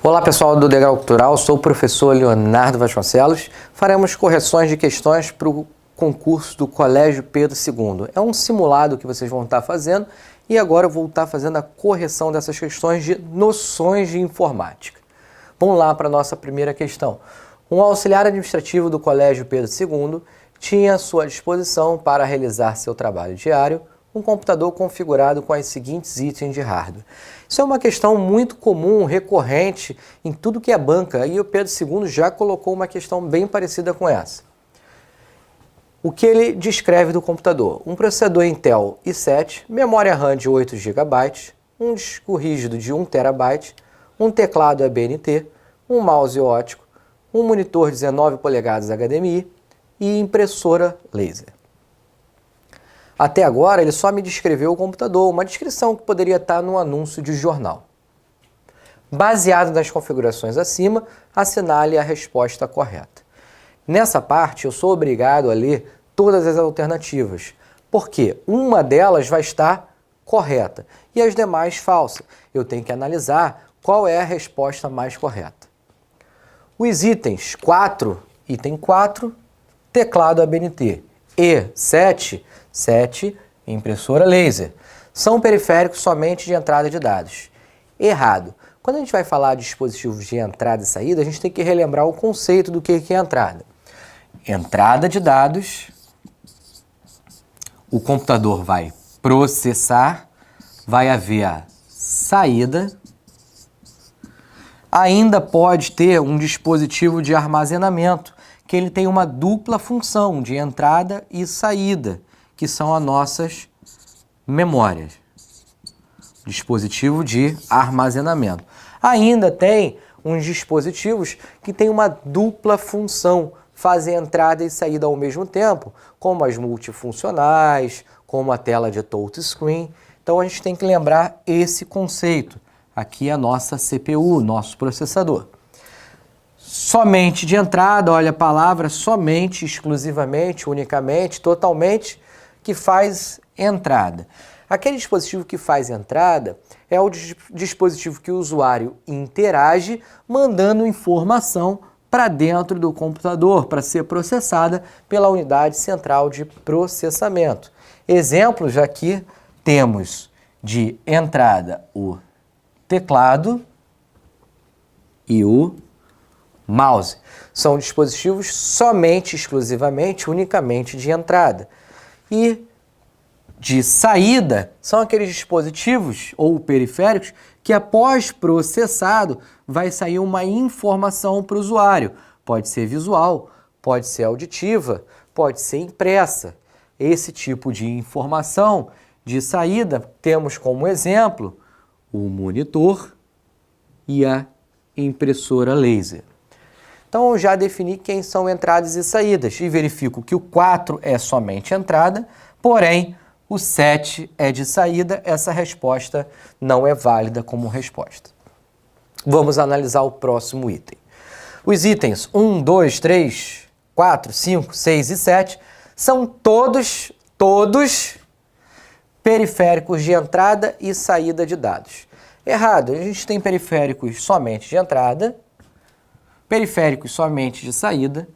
Olá pessoal do Degrau Cultural, sou o professor Leonardo Vasconcelos. Faremos correções de questões para o concurso do Colégio Pedro II. É um simulado que vocês vão estar fazendo e agora eu vou estar fazendo a correção dessas questões de noções de informática. Vamos lá para a nossa primeira questão. Um auxiliar administrativo do Colégio Pedro II tinha à sua disposição para realizar seu trabalho diário um computador configurado com os seguintes itens de hardware. Isso é uma questão muito comum, recorrente em tudo que é banca, e o Pedro II já colocou uma questão bem parecida com essa. O que ele descreve do computador? Um processador Intel i7, memória RAM de 8 GB, um disco rígido de 1 TB, um teclado ABNT, um mouse óptico, um monitor 19 polegadas HDMI e impressora laser. Até agora, ele só me descreveu o computador, uma descrição que poderia estar no anúncio de jornal. Baseado nas configurações acima, assinale a resposta correta. Nessa parte, eu sou obrigado a ler todas as alternativas, porque uma delas vai estar correta e as demais falsas. Eu tenho que analisar qual é a resposta mais correta. Os itens 4, item 4, teclado ABNT, e 7, impressora laser, são periféricos somente de entrada de dados. Errado. Quando a gente vai falar de dispositivos de entrada e saída, a gente tem que relembrar o conceito do que é entrada. Entrada de dados, o computador vai processar, vai haver a saída, ainda pode ter um dispositivo de armazenamento, que ele tem uma dupla função de entrada e saída, que são as nossas memórias. Dispositivo de armazenamento. Ainda tem uns dispositivos que têm uma dupla função, fazem entrada e saída ao mesmo tempo, como as multifuncionais, como a tela de touchscreen. Então a gente tem que lembrar esse conceito. Aqui é a nossa CPU, nosso processador. Somente de entrada, olha a palavra, somente, exclusivamente, unicamente, totalmente, que faz entrada. Aquele dispositivo que faz entrada é o dispositivo que o usuário interage, mandando informação para dentro do computador, para ser processada pela unidade central de processamento. Exemplos aqui temos de entrada o teclado e o mouse. São dispositivos somente, exclusivamente, unicamente de entrada. E de saída são aqueles dispositivos ou periféricos que após processado vai sair uma informação para o usuário. Pode ser visual, pode ser auditiva, pode ser impressa. Esse tipo de informação de saída temos como exemplo o monitor e a impressora laser. Então eu já defini quem são entradas e saídas e verifico que o 4 é somente entrada, porém o 7 é de saída, essa resposta não é válida como resposta. Vamos analisar o próximo item. Os itens 1, 2, 3, 4, 5, 6 e 7 são todos periféricos de entrada e saída de dados. Errado, a gente tem periféricos somente de entrada, periféricos somente de saída.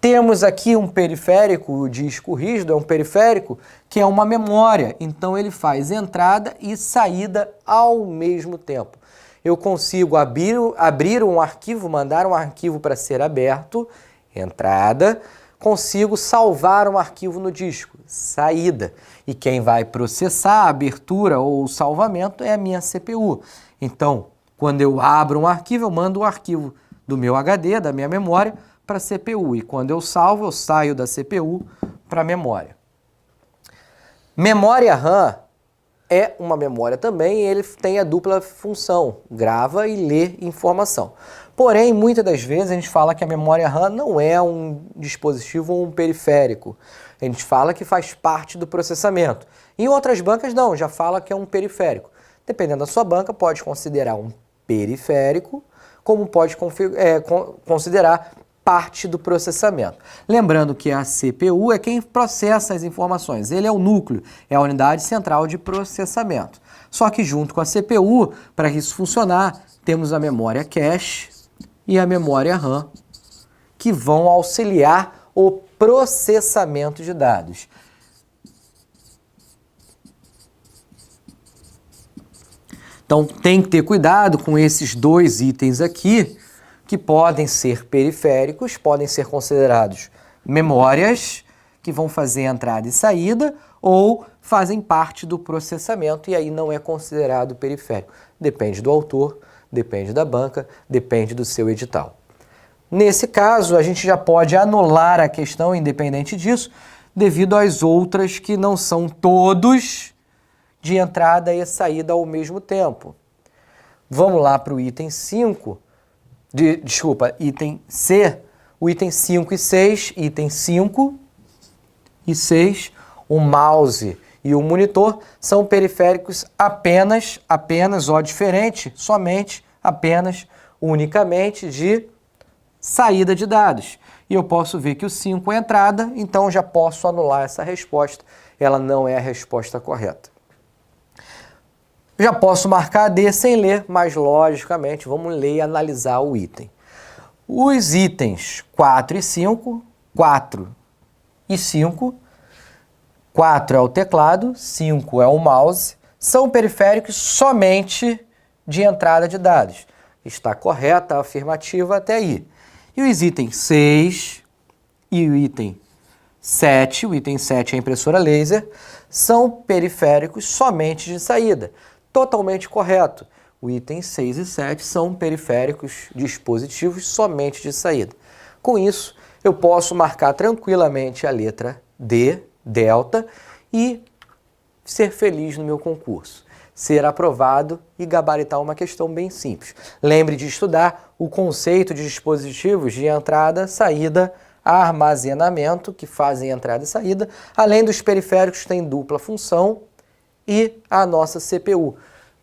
Temos aqui um periférico, o disco rígido é um periférico que é uma memória, então ele faz entrada e saída ao mesmo tempo. Eu consigo abrir um arquivo, mandar um arquivo para ser aberto, entrada, consigo salvar um arquivo no disco, saída. E quem vai processar a abertura ou o salvamento é a minha CPU. Então, quando eu abro um arquivo, eu mando o arquivo do meu HD, da minha memória, para a CPU. E quando eu salvo, eu saio da CPU para a memória. Memória RAM é uma memória também e ele tem a dupla função, grava e lê informação. Porém, muitas das vezes a gente fala que a memória RAM não é um dispositivo ou um periférico. A gente fala que faz parte do processamento. Em outras bancas não, já fala que é um periférico. Dependendo da sua banca, pode considerar um periférico, como pode considerar parte do processamento. Lembrando que a CPU é quem processa as informações, ele é o núcleo, é a unidade central de processamento. Só que junto com a CPU, para isso funcionar, temos a memória cache e a memória RAM, que vão auxiliar o processamento de dados. Então, tem que ter cuidado com esses dois itens aqui, que podem ser periféricos, podem ser considerados memórias, que vão fazer entrada e saída, ou fazem parte do processamento, e aí não é considerado periférico. Depende do autor, depende da banca, depende do seu edital. Nesse caso, a gente já pode anular a questão, independente disso, devido às outras que não são todos de entrada e saída ao mesmo tempo. Vamos lá para o item 5, item C, o item 5 e 6, item 5 e 6, o mouse e o monitor são periféricos apenas, diferente, somente, apenas, unicamente de saída de dados. E eu posso ver que o 5 é entrada, então já posso anular essa resposta, ela não é a resposta correta. Já posso marcar D sem ler, mas logicamente vamos ler e analisar o item. Os itens 4 e 5, 4 e 5, 4 é o teclado, 5 é o mouse, são periféricos somente de entrada de dados. Está correta a afirmativa até aí. E os itens 6 e o item 7, o item 7 é a impressora laser, são periféricos somente de saída. Totalmente correto. O item 6 e 7 são periféricos dispositivos somente de saída. Com isso, eu posso marcar tranquilamente a letra D, delta, e ser feliz no meu concurso. Ser aprovado e gabaritar uma questão bem simples. Lembre de estudar o conceito de dispositivos de entrada, saída, armazenamento, que fazem entrada e saída, além dos periféricos que têm dupla função, e a nossa CPU.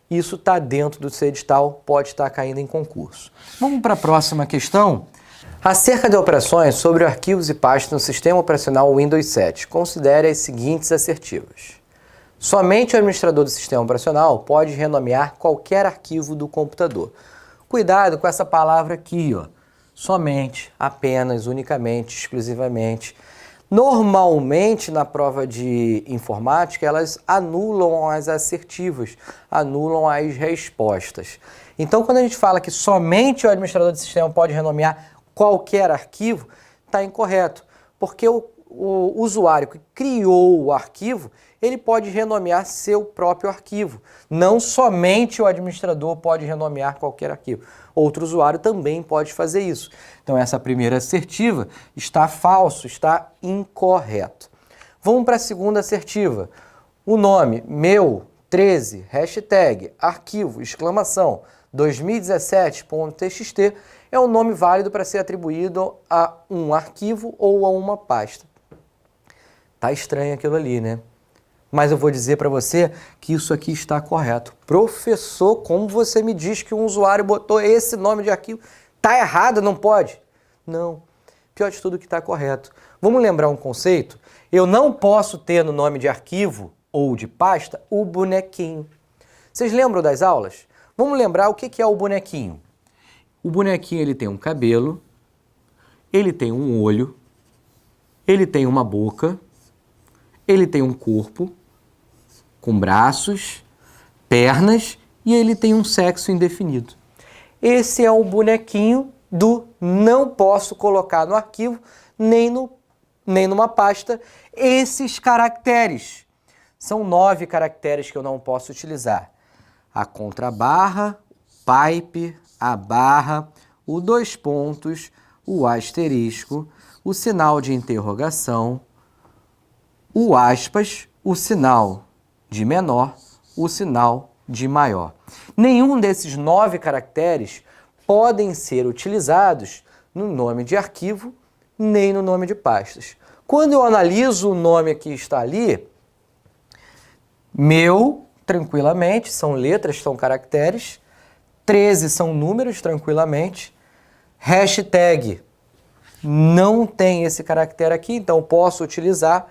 Isso está dentro do seu edital, pode estar caindo em concurso. Vamos para a próxima questão. Acerca de operações sobre arquivos e pastas no sistema operacional Windows 7, considere as seguintes assertivas. Somente o administrador do sistema operacional pode renomear qualquer arquivo do computador. Cuidado com essa palavra aqui, ó. Somente, apenas, unicamente, exclusivamente. Normalmente, na prova de informática, elas anulam as assertivas, anulam as respostas. Então, quando a gente fala que somente o administrador do sistema pode renomear qualquer arquivo, está incorreto, porque o usuário que criou o arquivo, ele pode renomear seu próprio arquivo. Não somente o administrador pode renomear qualquer arquivo. Outro usuário também pode fazer isso. Então, essa primeira assertiva está falso, está incorreto. Vamos para a segunda assertiva. O nome meu 13, hashtag, arquivo, exclamação, 2017.txt é um nome válido para ser atribuído a um arquivo ou a uma pasta. Tá estranho aquilo ali, né? Mas eu vou dizer para você que isso aqui está correto. Professor, como você me diz que um usuário botou esse nome de arquivo? Tá errado, não pode? Não. Pior de tudo que está correto. Vamos lembrar um conceito? Eu não posso ter no nome de arquivo ou de pasta o bonequinho. Vocês lembram das aulas? Vamos lembrar o que é o bonequinho. O bonequinho ele tem um cabelo, ele tem um olho, ele tem uma boca, ele tem um corpo com braços, pernas e ele tem um sexo indefinido. Esse é o bonequinho do não posso colocar no arquivo nem numa pasta esses caracteres. São 9 caracteres que eu não posso utilizar. A contrabarra, pipe, a barra, o 2 pontos, o asterisco, o sinal de interrogação, o aspas, o sinal de menor, o sinal de maior. Nenhum desses 9 caracteres podem ser utilizados no nome de arquivo, nem no nome de pastas. Quando eu analiso o nome que está ali, meu, tranquilamente, são letras, são caracteres, 13 são números, tranquilamente, hashtag não tem esse caractere aqui, então posso utilizar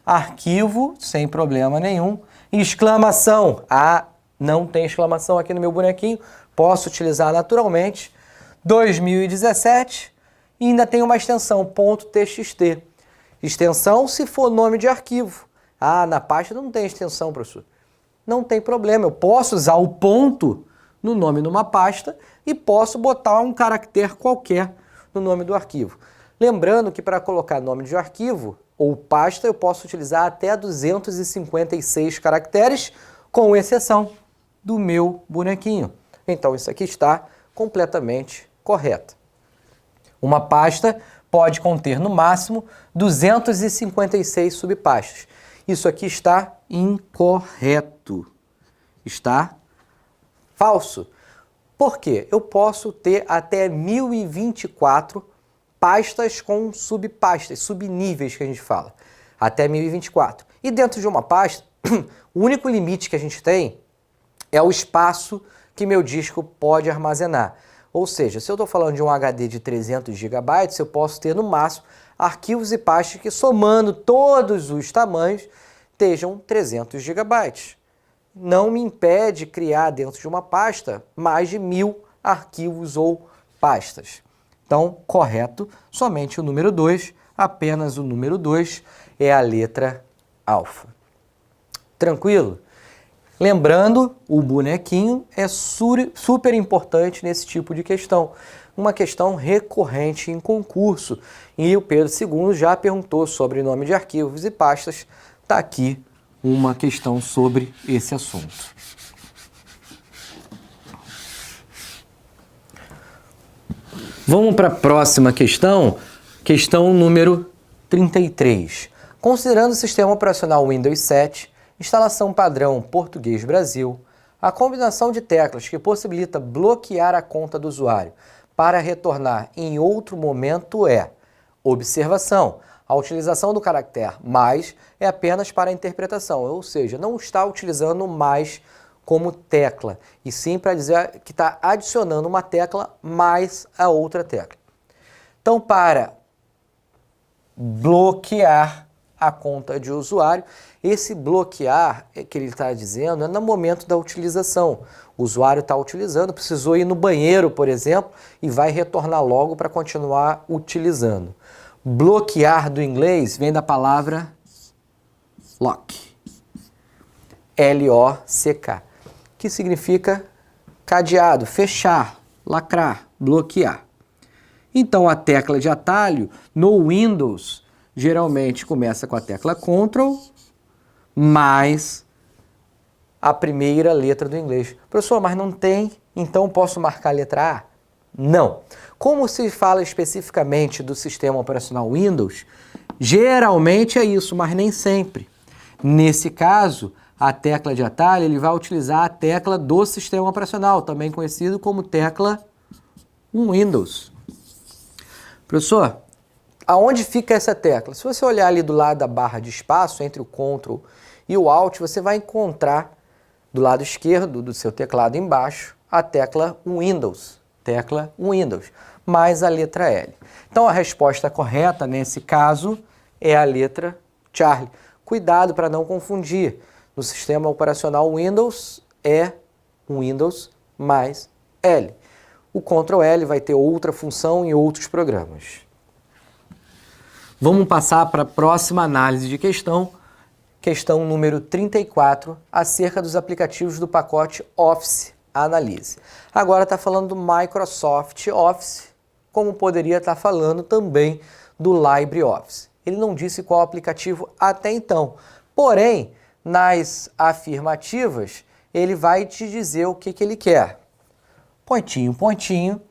arquivo, sem problema nenhum. Exclamação, não tem exclamação aqui no meu bonequinho, Posso utilizar naturalmente 2017 e ainda tem uma extensão .txt. Extensão se for nome de arquivo. Ah, na pasta não tem extensão, professor. Não tem problema, eu posso usar o ponto no nome de uma pasta e posso botar um caractere qualquer no nome do arquivo. Lembrando que para colocar nome de arquivo ou pasta eu posso utilizar até 256 caracteres, com exceção do meu bonequinho. Então isso aqui está completamente correto. Uma pasta pode conter no máximo 256 subpastas. Isso aqui está incorreto. Está falso. Por quê? Eu posso ter até 1024 pastas com subpastas, subníveis que a gente fala. Até 1024. E dentro de uma pasta, o único limite que a gente tem é o espaço que meu disco pode armazenar. Ou seja, se eu estou falando de um HD de 300 GB, eu posso ter no máximo arquivos e pastas que, somando todos os tamanhos, estejam 300 GB. Não me impede criar dentro de uma pasta mais de 1000 arquivos ou pastas. Então, correto, somente o número 2, apenas o número 2 é a letra alfa. Tranquilo? Lembrando, o bonequinho é super importante nesse tipo de questão. Uma questão recorrente em concurso. E o Pedro II já perguntou sobre nome de arquivos e pastas. Está aqui uma questão sobre esse assunto. Vamos para a próxima questão, questão número 33. Considerando o sistema operacional Windows 7, instalação padrão Português Brasil, a combinação de teclas que possibilita bloquear a conta do usuário para retornar em outro momento é: observação, a utilização do caractere mais é apenas para a interpretação, ou seja, não está utilizando mais como tecla, e sim para dizer que está adicionando uma tecla mais a outra tecla. Então, para bloquear a conta de usuário, esse bloquear que ele está dizendo é no momento da utilização. O usuário está utilizando, precisou ir no banheiro, por exemplo, e vai retornar logo para continuar utilizando. Bloquear do inglês vem da palavra lock, L-O-C-K, que significa cadeado, fechar, lacrar, bloquear. Então a tecla de atalho no Windows geralmente começa com a tecla Ctrl mais a primeira letra do inglês. Professor, mas não tem, então posso marcar a letra A? Não. Como se fala especificamente do sistema operacional Windows, geralmente é isso, mas nem sempre. Nesse caso, a tecla de atalho ele vai utilizar a tecla do sistema operacional, também conhecido como tecla Windows. Professor, aonde fica essa tecla? Se você olhar ali do lado da barra de espaço, entre o Ctrl e o Alt, você vai encontrar do lado esquerdo do seu teclado embaixo a tecla Windows, mais a letra L. Então a resposta correta nesse caso é a letra Charlie. Cuidado para não confundir. No sistema operacional Windows é Windows mais L. O Ctrl L vai ter outra função em outros programas. Vamos passar para a próxima análise de questão, questão número 34, acerca dos aplicativos do pacote Office Analyze. Agora está falando do Microsoft Office, como poderia estar falando também do LibreOffice. Ele não disse qual aplicativo até então, porém, nas afirmativas, ele vai te dizer o que ele quer. Pontinho, pontinho,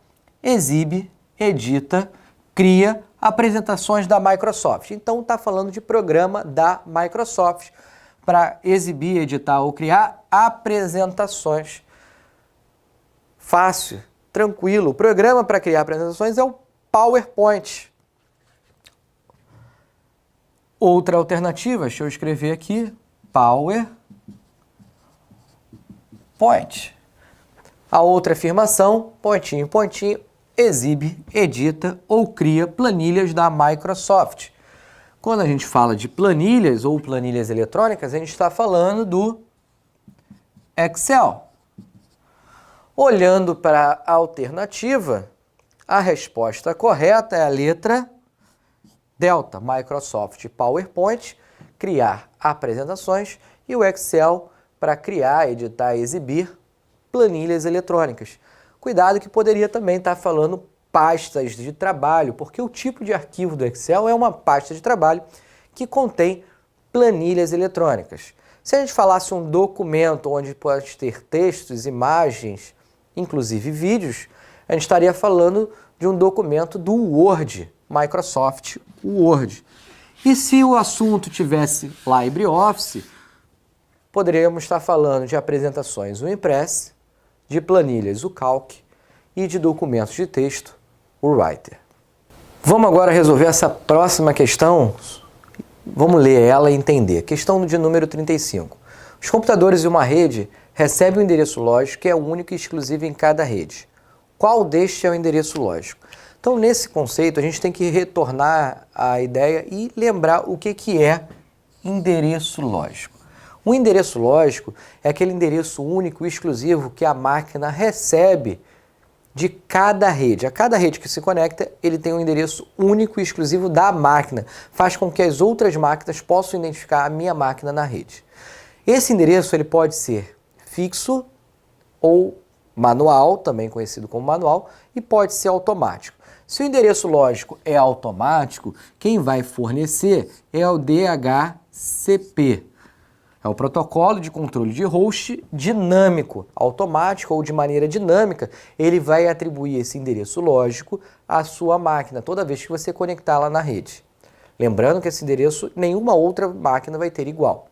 exibe, edita, cria apresentações da Microsoft. Então está falando de programa da Microsoft para exibir, editar ou criar apresentações. Fácil, tranquilo. O programa para criar apresentações é o PowerPoint. Outra alternativa, deixa eu escrever aqui, PowerPoint. A outra afirmação, pontinho, pontinho, exibe, edita ou cria planilhas da Microsoft. Quando a gente fala de planilhas ou planilhas eletrônicas, a gente está falando do Excel. Olhando para a alternativa, a resposta correta é a letra delta, Microsoft PowerPoint, criar apresentações, e o Excel para criar, editar e exibir planilhas eletrônicas. Cuidado que poderia também estar falando pastas de trabalho, porque o tipo de arquivo do Excel é uma pasta de trabalho que contém planilhas eletrônicas. Se a gente falasse um documento onde pode ter textos, imagens, inclusive vídeos, a gente estaria falando de um documento do Word, Microsoft Word. E se o assunto tivesse LibreOffice, poderíamos estar falando de apresentações, o Impress, de planilhas, o Calc, e de documentos de texto, o Writer. Vamos agora resolver essa próxima questão. Vamos ler ela e entender. Questão de número 35. Os computadores de uma rede recebem um endereço lógico que é único e exclusivo em cada rede. Qual deste é o endereço lógico? Então, nesse conceito, a gente tem que retornar à ideia e lembrar o que é endereço lógico. O endereço lógico é aquele endereço único e exclusivo que a máquina recebe de cada rede. A cada rede que se conecta, ele tem um endereço único e exclusivo da máquina. Faz com que as outras máquinas possam identificar a minha máquina na rede. Esse endereço ele pode ser fixo ou manual, também conhecido como manual, e pode ser automático. Se o endereço lógico é automático, quem vai fornecer é o DHCP. É o protocolo de controle de host dinâmico, automático ou de maneira dinâmica. Ele vai atribuir esse endereço lógico à sua máquina toda vez que você conectá-la na rede. Lembrando que esse endereço nenhuma outra máquina vai ter igual.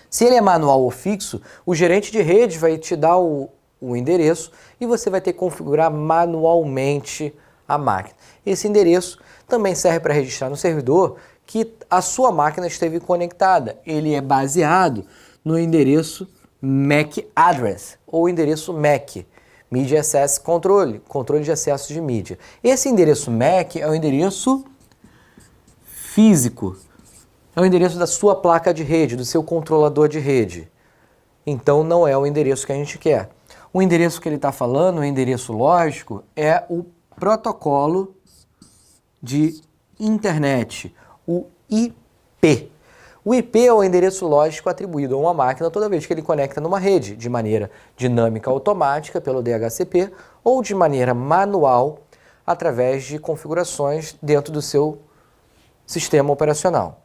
Se ele é manual ou fixo, o gerente de rede vai te dar o endereço e você vai ter que configurar manualmente a máquina. Esse endereço também serve para registrar no servidor que a sua máquina esteve conectada. Ele é baseado no endereço MAC address ou endereço MAC, Media Access Control, controle de acesso de mídia. Esse endereço MAC é o endereço físico, é o endereço da sua placa de rede, do seu controlador de rede. Então não é o endereço que a gente quer. O endereço que ele está falando, o endereço lógico, é o protocolo de internet, o IP. O IP é o endereço lógico atribuído a uma máquina toda vez que ele conecta numa rede, de maneira dinâmica automática pelo DHCP ou de maneira manual através de configurações dentro do seu sistema operacional.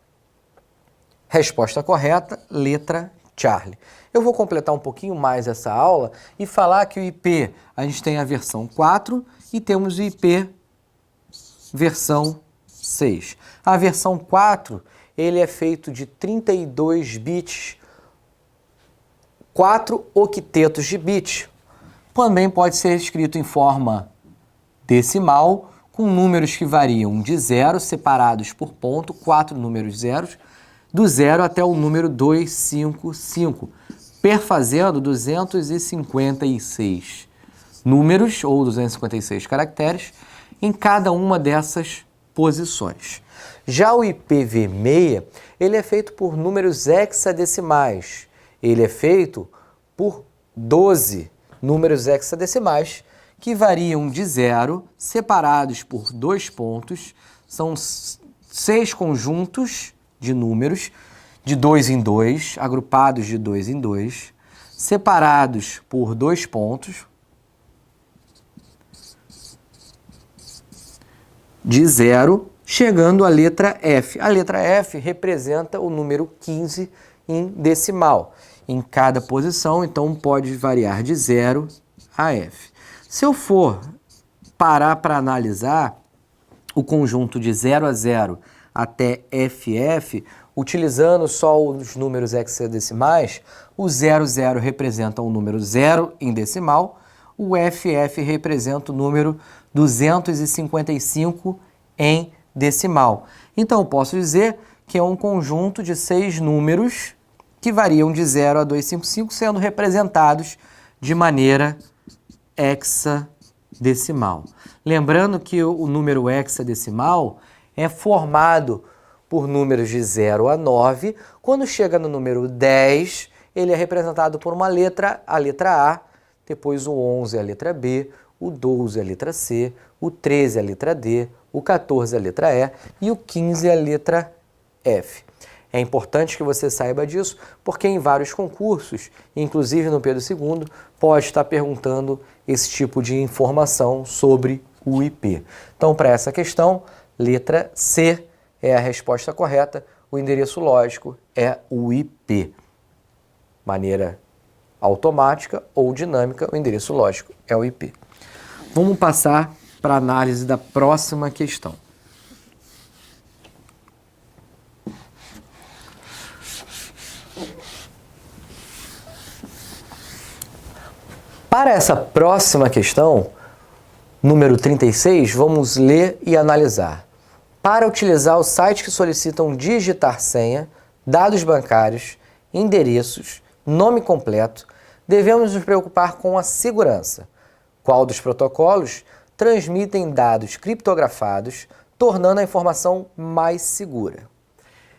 Resposta correta, letra Charlie. Eu vou completar um pouquinho mais essa aula e falar que o IP, a gente tem a versão 4 e temos o IP versão 6. A versão 4, ele é feito de 32 bits, 4 octetos de bit. Também pode ser escrito em forma decimal, com números que variam de 0, separados por ponto, 4 números zeros, do 0 até o número 255, perfazendo 256 números, ou 256 caracteres, em cada uma dessas posições. Já o IPv6, ele é feito por números hexadecimais. Ele é feito por 12 números hexadecimais, que variam de 0, separados por 2 pontos, são 6 conjuntos de números, de 2 em 2, agrupados de 2 em 2, separados por 2 pontos, de 0, chegando à letra F. A letra F representa o número 15 em decimal. Em cada posição, então, pode variar de 0 a F. Se eu for parar para analisar o conjunto de 0 a 0 até FF, utilizando só os números hexadecimais, o 00 representa o número 0 em decimal, o FF representa o número 255 em decimal. Então, eu posso dizer que é um conjunto de 6 números que variam de 0 a 255, sendo representados de maneira hexadecimal. Lembrando que o número hexadecimal é formado por números de 0 a 9. Quando chega no número 10, ele é representado por uma letra, a letra A, depois o 11 é a letra B, o 12 é a letra C, o 13 é a letra D, o 14 é a letra E e o 15 é a letra F. É importante que você saiba disso, porque em vários concursos, inclusive no Pedro II, pode estar perguntando esse tipo de informação sobre o IP. Então, para essa questão, letra C é a resposta correta, o endereço lógico é o IP. Maneira automática ou dinâmica, o endereço lógico é o IP. Vamos passar para a análise da próxima questão. Para essa próxima questão, número 36, vamos ler e analisar. Para utilizar o site que solicitam digitar senha, dados bancários, endereços, nome completo, devemos nos preocupar com a segurança. Qual dos protocolos transmitem dados criptografados, tornando a informação mais segura?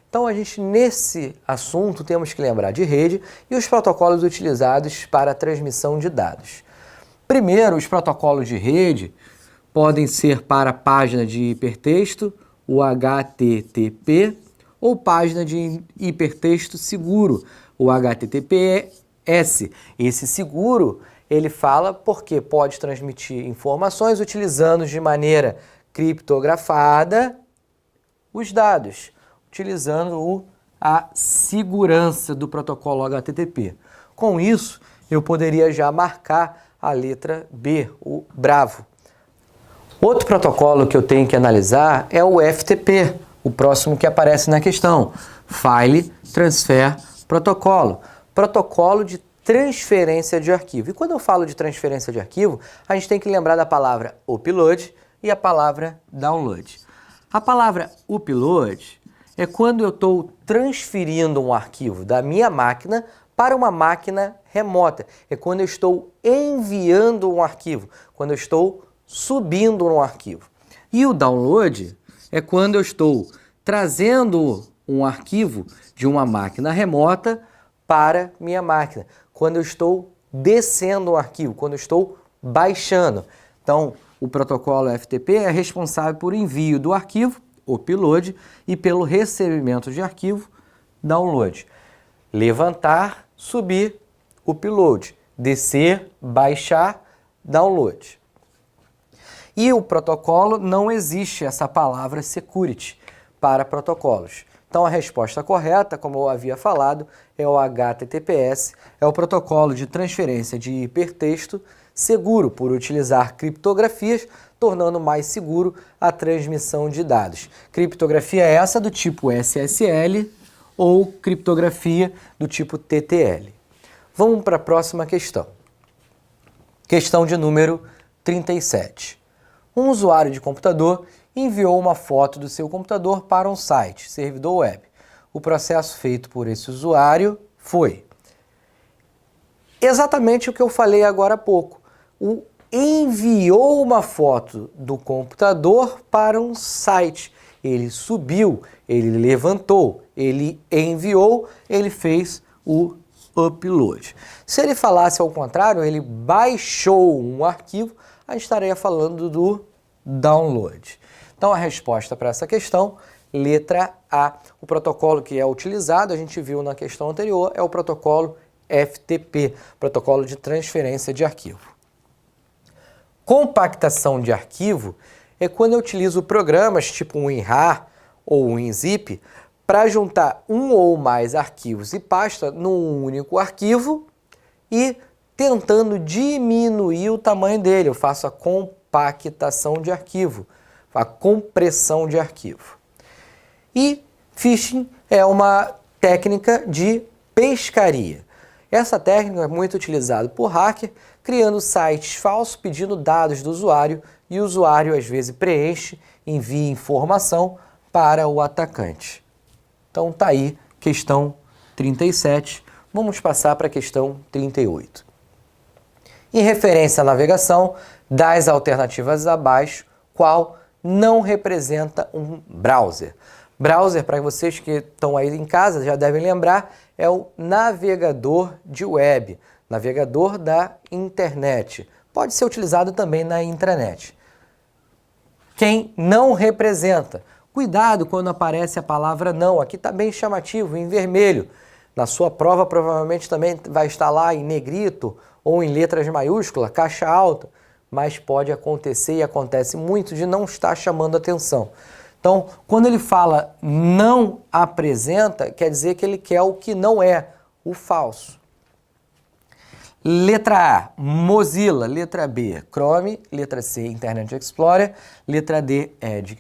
Então, a gente, nesse assunto, temos que lembrar de rede e os protocolos utilizados para a transmissão de dados. Primeiro, os protocolos de rede podem ser para página de hipertexto, o HTTP, ou página de hipertexto seguro, o HTTPS. Esse seguro, ele fala porque pode transmitir informações utilizando de maneira criptografada os dados, utilizando a segurança do protocolo HTTP. Com isso, eu poderia já marcar a letra B, o Bravo. Outro protocolo que eu tenho que analisar é o FTP, o próximo que aparece na questão. File Transfer Protocolo. Protocolo de transferência de arquivo. E quando eu falo de transferência de arquivo, a gente tem que lembrar da palavra upload e a palavra download. A palavra upload é quando eu estou transferindo um arquivo da minha máquina para uma máquina remota. É quando eu estou enviando um arquivo, quando eu estou subindo um arquivo. E o download é quando eu estou trazendo um arquivo de uma máquina remota para minha máquina, quando eu estou descendo um arquivo, quando eu estou baixando. Então, o protocolo FTP é responsável por envio do arquivo, upload, e pelo recebimento de arquivo, download. Levantar, subir, upload. Descer, baixar, download. E o protocolo, não existe essa palavra security para protocolos. Então, a resposta correta, como eu havia falado, é o HTTPS, é o protocolo de transferência de hipertexto seguro por utilizar criptografias, tornando mais seguro a transmissão de dados. Criptografia essa do tipo SSL ou criptografia do tipo TTL. Vamos para a próxima questão. Questão de número 37. Um usuário de computador enviou uma foto do seu computador para um site, servidor web. O processo feito por esse usuário foi exatamente o que eu falei agora há pouco. Enviou uma foto do computador para um site. Ele subiu, ele levantou, ele enviou, ele fez o upload. Se ele falasse ao contrário, ele baixou um arquivo, a gente estaria falando do download. Então, a resposta para essa questão, letra A. O protocolo que é utilizado, a gente viu na questão anterior, é o protocolo FTP, protocolo de transferência de arquivo. Compactação de arquivo é quando eu utilizo programas tipo um WinRAR ou um WinZip para juntar um ou mais arquivos e pasta num único arquivo e tentando diminuir o tamanho dele. Eu faço a compactação de arquivo, a compressão de arquivo. E phishing é uma técnica de pescaria. Essa técnica é muito utilizada por hacker, criando sites falsos pedindo dados do usuário e o usuário às vezes preenche, envia informação para o atacante. Então tá aí, questão 37. Vamos passar para a questão 38. Em referência à navegação, das alternativas abaixo, qual não representa um browser? Browser, para vocês que estão aí em casa, já devem lembrar, é o navegador de web. navegador da internet. Pode ser utilizado também na intranet. Quem não representa. Cuidado quando aparece a palavra não. Aqui está bem chamativo, em vermelho. Na sua prova provavelmente também vai estar lá em negrito ou em letras maiúsculas, caixa alta. Mas pode acontecer e acontece muito de não estar chamando atenção. Então, quando ele fala não apresenta, quer dizer que ele quer o que não é, o falso. Letra A, Mozilla. Letra B, Chrome. Letra C, Internet Explorer. Letra D, Edge.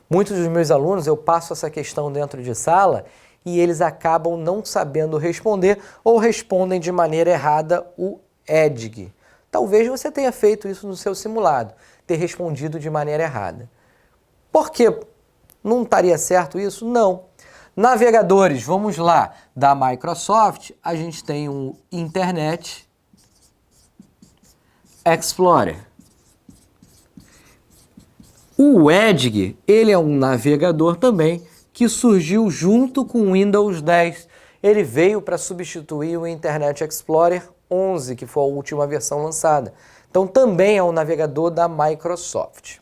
Muitos dos meus alunos, eu passo essa questão dentro de sala e eles acabam não sabendo responder ou respondem de maneira errada o Edge. Talvez você tenha feito isso no seu simulado, ter respondido de maneira errada. Por quê? Não estaria certo isso? Não. Navegadores, vamos lá, da Microsoft, a gente tem um Internet Explorer. O Edge, ele é um navegador também que surgiu junto com o Windows 10. Ele veio para substituir o Internet Explorer 11, que foi a última versão lançada. Então também é um navegador da Microsoft.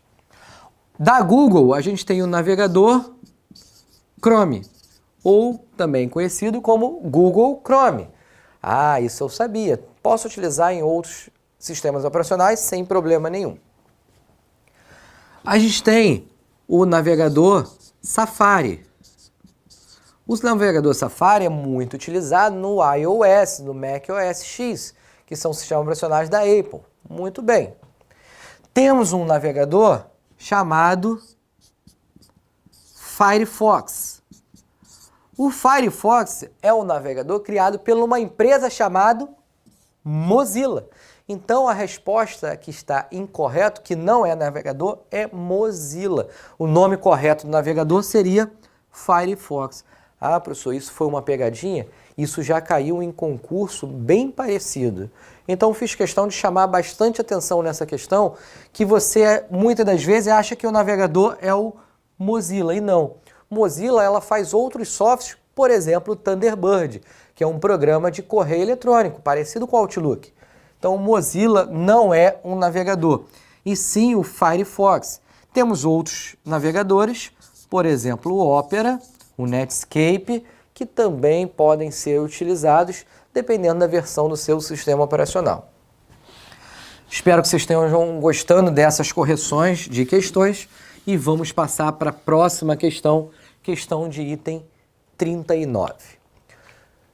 Da Google, a gente tem o navegador Chrome, ou também conhecido como Google Chrome. Ah, isso eu sabia. Posso utilizar em outros sistemas operacionais sem problema nenhum. A gente tem o navegador Safari. O navegador Safari é muito utilizado no iOS, no macOS X, que são sistemas operacionais da Apple. Muito bem. Temos um navegador chamado Firefox. O Firefox é um navegador criado por uma empresa chamada Mozilla. Então a resposta que está incorreta, que não é navegador, é Mozilla. O nome correto do navegador seria Firefox. Ah, professor, isso foi uma pegadinha? Isso já caiu em concurso bem parecido. Então fiz questão de chamar bastante atenção nessa questão, que você muitas das vezes acha que o navegador é o Mozilla, e não. Mozilla, ela faz outros softwares, por exemplo, o Thunderbird, que é um programa de correio eletrônico, parecido com o Outlook. Então o Mozilla não é um navegador, e sim o Firefox. Temos outros navegadores, por exemplo, o Opera, o Netscape, que também podem ser utilizados dependendo da versão do seu sistema operacional. Espero que vocês estejam gostando dessas correções de questões e vamos passar para a próxima questão, questão de item 39.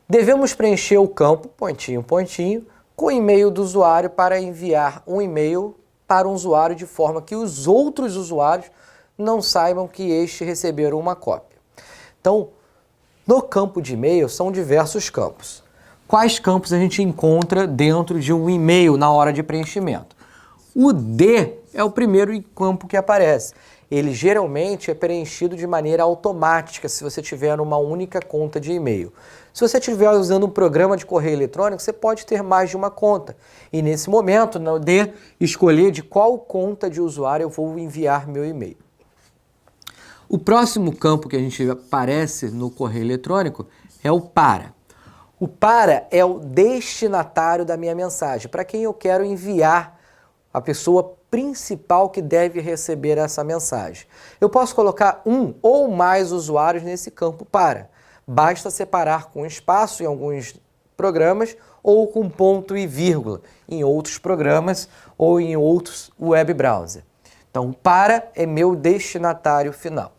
Devemos preencher o campo, pontinho, pontinho, com o e-mail do usuário para enviar um e-mail para um usuário de forma que os outros usuários não saibam que este receberam uma cópia. Então, no campo de e-mail são diversos campos. Quais campos a gente encontra dentro de um e-mail na hora de preenchimento? O D é o primeiro campo que aparece. Ele geralmente é preenchido de maneira automática se você tiver uma única conta de e-mail. Se você estiver usando um programa de correio eletrônico, você pode ter mais de uma conta. E nesse momento, no D, escolher de qual conta de usuário eu vou enviar meu e-mail. O próximo campo que a gente aparece no correio eletrônico é o para. O para é o destinatário da minha mensagem, para quem eu quero enviar, a pessoa principal que deve receber essa mensagem. Eu posso colocar um ou mais usuários nesse campo para. Basta separar com espaço em alguns programas ou com ponto e vírgula em outros programas ou em outros web browser. Então, para é meu destinatário final.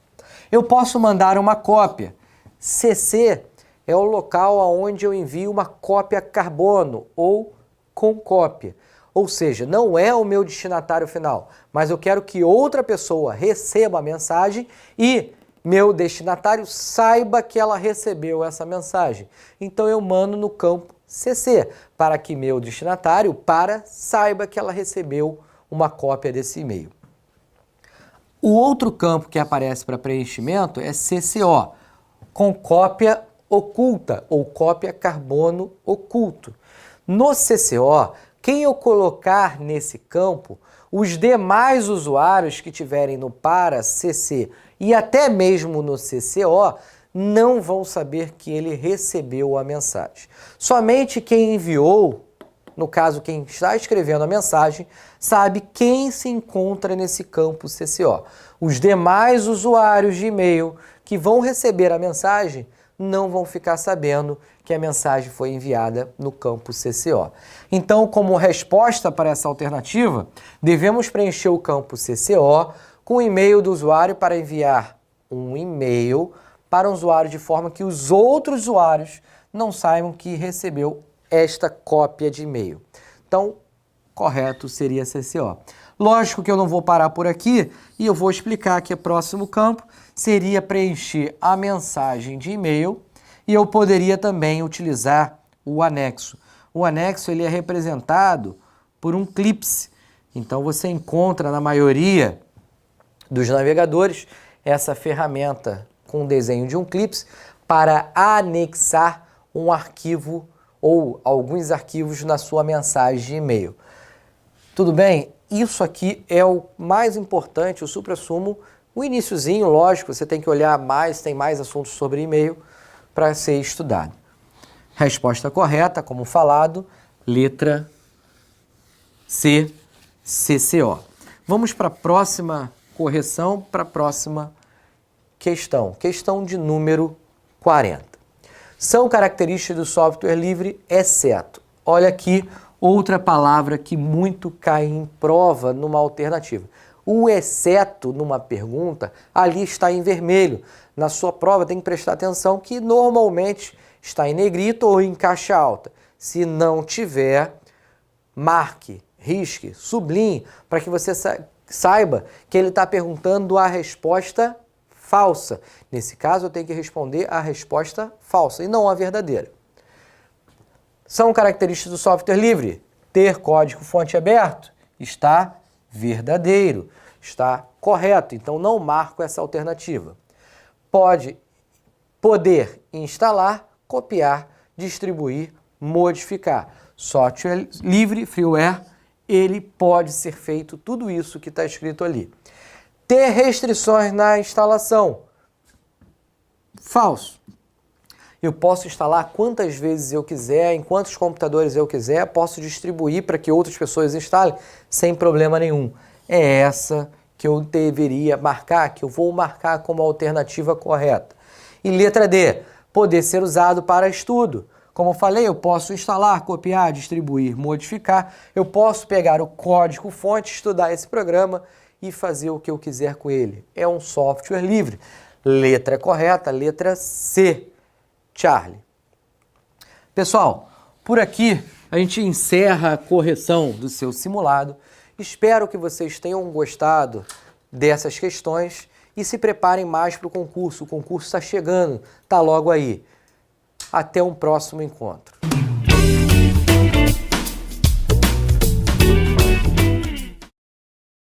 Eu posso mandar uma cópia. CC é o local onde eu envio uma cópia carbono ou com cópia. Ou seja, não é o meu destinatário final, mas eu quero que outra pessoa receba a mensagem e meu destinatário saiba que ela recebeu essa mensagem. Então eu mando no campo CC, para que meu destinatário saiba que ela recebeu uma cópia desse e-mail. O outro campo que aparece para preenchimento é CCO, com cópia oculta ou cópia carbono oculto. No CCO, quem eu colocar nesse campo, os demais usuários que tiverem no para, CC e até mesmo no CCO, não vão saber que ele recebeu a mensagem. Somente quem enviou no caso quem está escrevendo a mensagem, sabe quem se encontra nesse campo CCO. Os demais usuários de e-mail que vão receber a mensagem não vão ficar sabendo que a mensagem foi enviada no campo CCO. Então, como resposta para essa alternativa, devemos preencher o campo CCO com o e-mail do usuário para enviar um e-mail para o usuário de forma que os outros usuários não saibam que recebeu esta cópia de e-mail. Então, correto seria CCO. Lógico que eu não vou parar por aqui e eu vou explicar que o próximo campo seria preencher a mensagem de e-mail e eu poderia também utilizar o anexo. O anexo ele é representado por um clipse. Então você encontra na maioria dos navegadores essa ferramenta com o desenho de um clipse para anexar um arquivo ou alguns arquivos na sua mensagem de e-mail. Tudo bem? Isso aqui é o mais importante, o suprassumo, o iniciozinho, lógico, você tem que olhar mais, tem mais assuntos sobre e-mail para ser estudado. Resposta correta, como falado, letra C, CCO. Vamos para a próxima correção, para a próxima questão. Questão de número 40. São características do software livre, exceto. Olha aqui outra palavra que muito cai em prova numa alternativa. O exceto numa pergunta, ali está em vermelho. Na sua prova tem que prestar atenção que normalmente está em negrito ou em caixa alta. Se não tiver, marque, risque, sublinhe, para que você saiba que ele está perguntando a resposta falsa. Nesse caso, eu tenho que responder a resposta falsa e não a verdadeira. São características do software livre. Ter código-fonte aberto está verdadeiro, está correto. Então, não marco essa alternativa. Poder instalar, copiar, distribuir, modificar. Software livre, freeware, ele pode ser feito tudo isso que está escrito ali. Ter restrições na instalação. Falso. Eu posso instalar quantas vezes eu quiser, em quantos computadores eu quiser, posso distribuir para que outras pessoas instalem sem problema nenhum. É essa que eu deveria marcar, que eu vou marcar como alternativa correta. E letra D, poder ser usado para estudo. Como eu falei, eu posso instalar, copiar, distribuir, modificar. Eu posso pegar o código-fonte, estudar esse programa e fazer o que eu quiser com ele. É um software livre. Letra correta, letra C. Charlie. Pessoal, por aqui a gente encerra a correção do seu simulado. Espero que vocês tenham gostado dessas questões e se preparem mais para o concurso. O concurso está chegando, está logo aí. Até um próximo encontro.